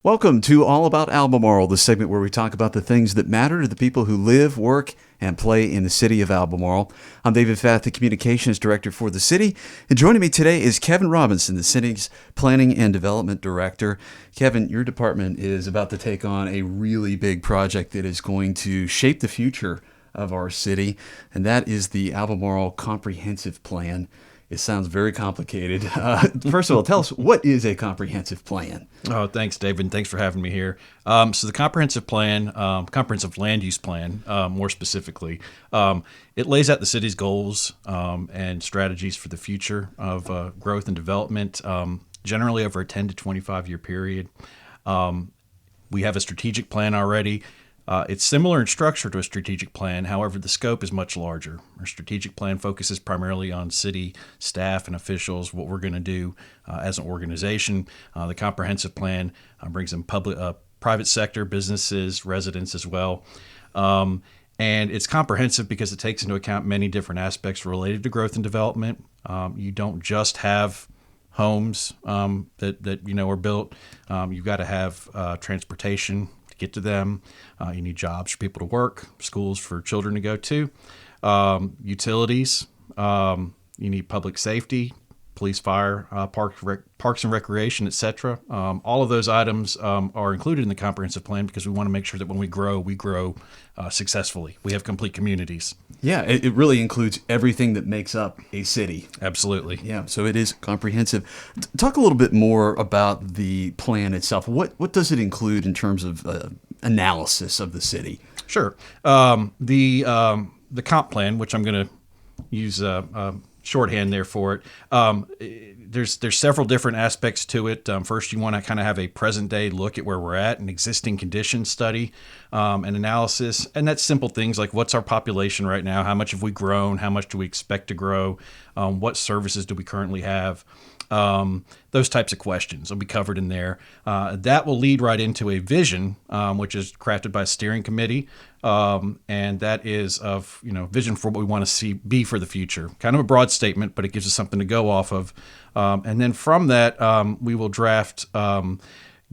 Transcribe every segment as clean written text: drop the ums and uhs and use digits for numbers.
Welcome to All About Albemarle, the segment where we talk about the things that matter to the people who live, work, and play in the city of Albemarle. I'm David Fath, the Communications Director for the city, and joining me today is Kevin Robinson, the city's Planning and Development Director. Kevin, your department is about to take on a really big project that is going to shape the future of our city, and that is the Albemarle Comprehensive Plan. It sounds very complicated. First of all, tell us, what is a comprehensive plan? Oh, thanks, David. Thanks for having me here. So the comprehensive plan, comprehensive land use plan, more specifically, it lays out the city's goals and strategies for the future of growth and development, generally over a 10 to 25-year period. We have a strategic plan already. It's similar in structure to a strategic plan. However, the scope is much larger. Our strategic plan focuses primarily on city staff and officials, what we're going to do as an organization. The comprehensive plan brings in private sector, businesses, residents as well. And it's comprehensive because it takes into account many different aspects related to growth and development. You don't just have homes that are built. You've got to have transportation get to them. You need jobs for people to work, schools for children to go to, utilities. You need public safety, police, fire, parks and recreation, etc. All of those items are included in the comprehensive plan because we want to make sure that when we grow successfully. We have complete communities. Yeah, it really includes everything that makes up a city. Absolutely. Yeah, so it is comprehensive. Talk a little bit more about the plan itself. What does it include in terms of analysis of the city? Sure. The comp plan, which I'm going to use shorthand there for it. There's several different aspects to it. First, you want to kind of have a present day look at where we're at, an existing condition study, an analysis, and that's simple things like what's our population right now, how much have we grown, how much do we expect to grow, what services do we currently have. Those types of questions will be covered in there. That will lead right into a vision, which is crafted by a steering committee, and that is of vision for what we want to see be for the future. Kind of a broad statement, but it gives us something to go off of. And then from that, we will draft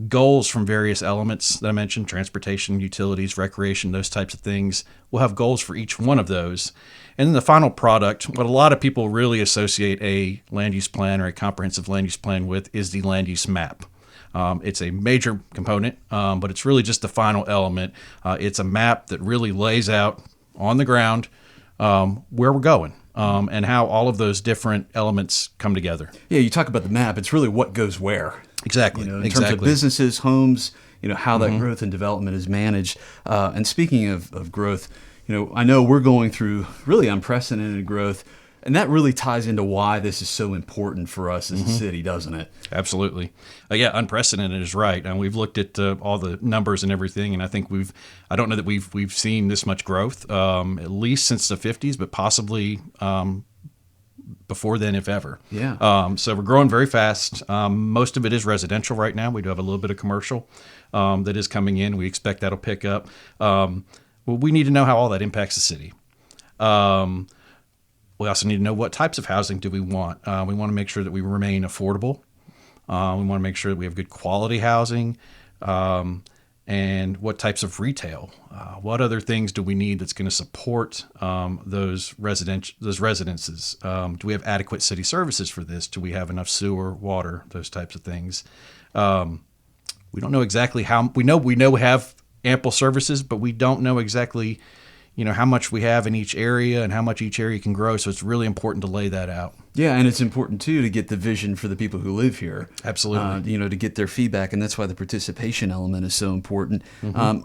goals from various elements that I mentioned: transportation, utilities, recreation, those types of things. We'll have goals for each one of those. And then the final product, what a lot of people really associate a land use plan or a comprehensive land use plan with, is the land use map. It's a major component, but it's really just the final element. It's a map that really lays out on the ground where we're going and how all of those different elements come together. Yeah, you talk about the map. It's really what goes where. Exactly. In terms of businesses, homes, how that growth and development is managed. And speaking of growth, I know we're going through really unprecedented growth, and that really ties into why this is so important for us as a city, doesn't it? Absolutely. Yeah, unprecedented is right. And we've looked at all the numbers and everything, and I think I don't know that we've seen this much growth, at least since the 50s, but possibly before then, if ever. Yeah. So we're growing very fast. Most of it is residential right now. We do have a little bit of commercial that is coming in. We expect that'll pick up. Well, we need to know how all that impacts the city. We also need to know what types of housing do we want. We want to make sure that we remain affordable. We want to make sure that we have good quality housing. And what types of retail? What other things do we need that's going to support those residences? Do we have adequate city services for this? Do we have enough sewer, water, those types of things? We don't know exactly how. We know we have ample services, but we don't know exactly, how much we have in each area and how much each area can grow. So it's really important to lay that out. Yeah, and it's important, too, to get the vision for the people who live here. Absolutely. To get their feedback, and that's why the participation element is so important.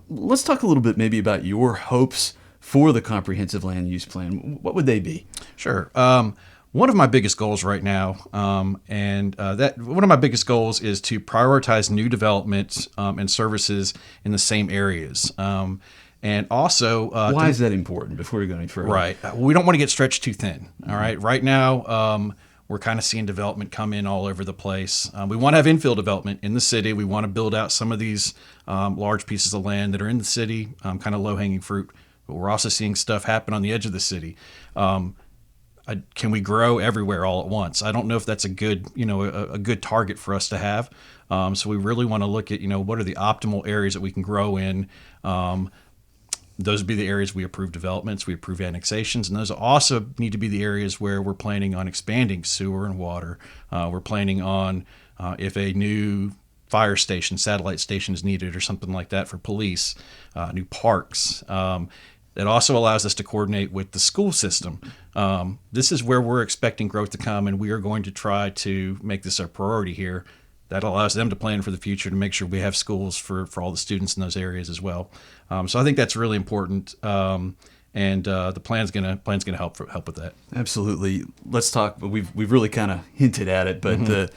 Let's talk a little bit maybe about your hopes for the comprehensive land use plan. What would they be? Sure. One of my biggest goals right now, one of my biggest goals is to prioritize new development and services in the same areas. And also, why is that important before we go any further? Right. We don't want to get stretched too thin. All right. Right now, we're kind of seeing development come in all over the place. We want to have infill development in the city. We want to build out some of these large pieces of land that are in the city, kind of low hanging fruit. But we're also seeing stuff happen on the edge of the city. can we grow everywhere all at once? I don't know if that's a good, a good target for us to have. So we really want to look at, what are the optimal areas that we can grow in. Those would be the areas we approve developments, we approve annexations, and those also need to be the areas where we're planning on expanding sewer and water. We're planning on if a new fire station, satellite station is needed or something like that for police, new parks. It also allows us to coordinate with the school system. This is where we're expecting growth to come, and we are going to try to make this a priority here. That allows them to plan for the future to make sure we have schools for all the students in those areas as well. So I think that's really important, and the plan's gonna help with that. Absolutely. Let's talk. We've really kind of hinted at it, but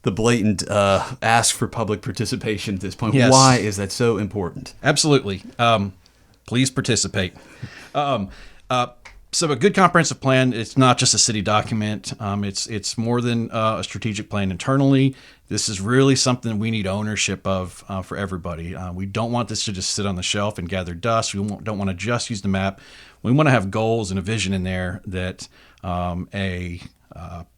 the blatant ask for public participation at this point. Yes. Why is that so important? Absolutely. Please participate. So a good comprehensive plan, it's not just a city document. It's more than a strategic plan internally. This is really something we need ownership of for everybody. We don't want this to just sit on the shelf and gather dust. We don't want to just use the map. We want to have goals and a vision in there that a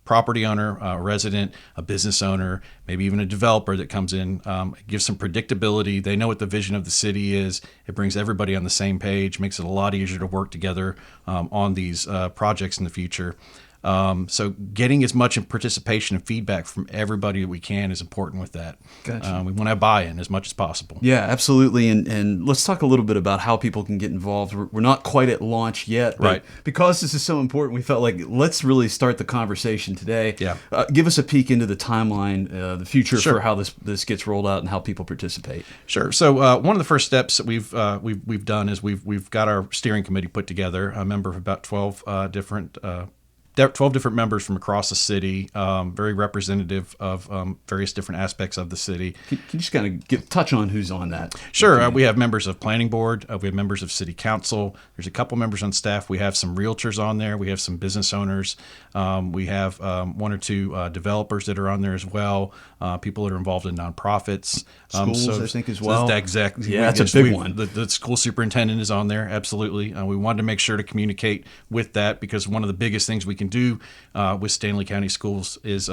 property owner, a resident, a business owner, maybe even a developer that comes in, gives some predictability. They know what the vision of the city is. It brings everybody on the same page, makes it a lot easier to work together on these projects in the future. So getting as much participation and feedback from everybody that we can is important with that. Gotcha. We want to have buy-in as much as possible. Yeah, absolutely. And let's talk a little bit about how people can get involved. We're not quite at launch yet, but right. Because this is so important, we felt like let's really start the conversation today. Yeah. Give us a peek into the timeline, the future Sure. for how this gets rolled out and how people participate. Sure. So one of the first steps that we've done is we've got our steering committee put together, a member of about 12 different 12 different members from across the city, very representative of various different aspects of the city. Can you just kind of touch on who's on that? Sure. We have members of planning board. We have members of city council. There's a couple members on staff. We have some realtors on there. We have some business owners. We have one or two developers that are on there as well. People that are involved in nonprofits. Schools, I think, as well. Exactly. Yeah, that's a big one. The school superintendent is on there. Absolutely. We wanted to make sure to communicate with that because one of the biggest things we can do with Stanley County Schools is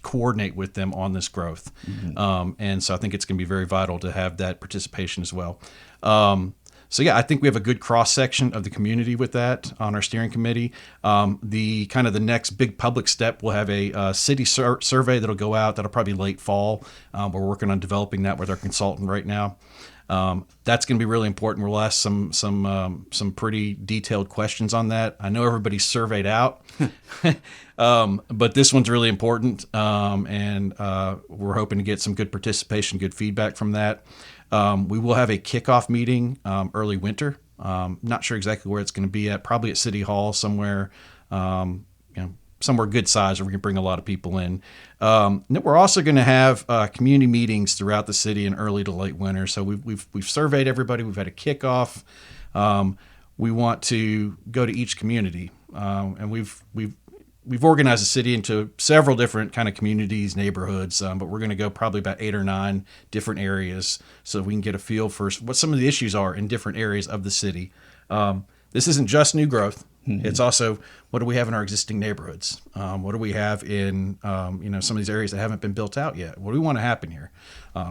coordinate with them on this growth. Mm-hmm. And so I think it's going to be very vital to have that participation as well. So yeah, I think we have a good cross section of the community with that on our steering committee. The next big public step, we'll have a city survey that'll go out. That'll probably be late fall. We're working on developing that with our consultant right now. That's going to be really important. We'll ask some pretty detailed questions on that. I know everybody's surveyed out, but this one's really important, and we're hoping to get some good participation, good feedback from that. We will have a kickoff meeting early winter. Not sure exactly where it's going to be at. Probably at City Hall somewhere. Somewhere good size where we can bring a lot of people in. Then we're also going to have community meetings throughout the city in early to late winter. So we've surveyed everybody. We've had a kickoff. We want to go to each community, and we've organized the city into several different kind of communities, neighborhoods, but we're going to go probably about 8 or 9 different areas so we can get a feel for what some of the issues are in different areas of the city. This isn't just new growth. Mm-hmm. It's also what do we have in our existing neighborhoods? What do we have in some of these areas that haven't been built out yet? What do we want to happen here?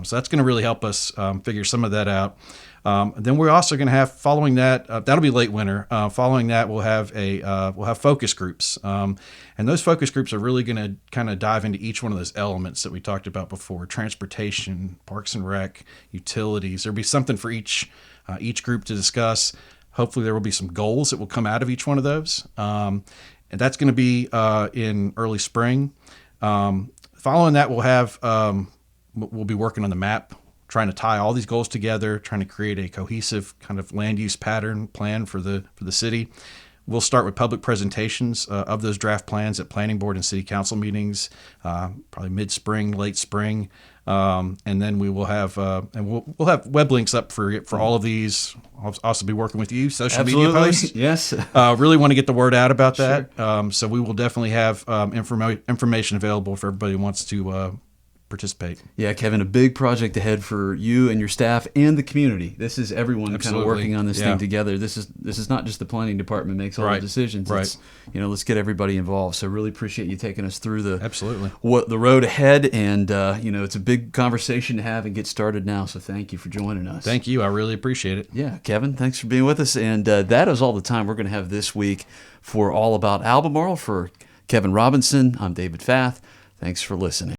So that's going to really help us figure some of that out. Then we're also going to have following that. That'll be late winter. Following that, we'll have focus groups, and those focus groups are really going to kind of dive into each one of those elements that we talked about before: transportation, parks and rec, utilities. There'll be something for each group to discuss. Hopefully there will be some goals that will come out of each one of those. And that's going to be in early spring. Following that, we'll be working on the map, trying to tie all these goals together, trying to create a cohesive kind of land use pattern plan for the city. We'll start with public presentations of those draft plans at planning board and city council meetings, probably mid-spring, late spring. And then we will have we'll have web links up for all of these. I'll also be working with you, social Absolutely. media posts. Yes. Really want to get the word out about that. Sure. So we will definitely have information available if everybody wants to participate. Yeah, Kevin, a big project ahead for you and your staff and the community. This is everyone kind of Absolutely. working on this Yeah. thing together. This is not just the planning department makes all the Right. decisions. Right. It's, let's get everybody involved. So really appreciate you taking us through Absolutely. the road ahead. And, it's a big conversation to have and get started now. So thank you for joining us. Thank you. I really appreciate it. Yeah, Kevin, thanks for being with us. And that is all the time we're going to have this week for All About Albemarle. For Kevin Robinson, I'm David Fath. Thanks for listening.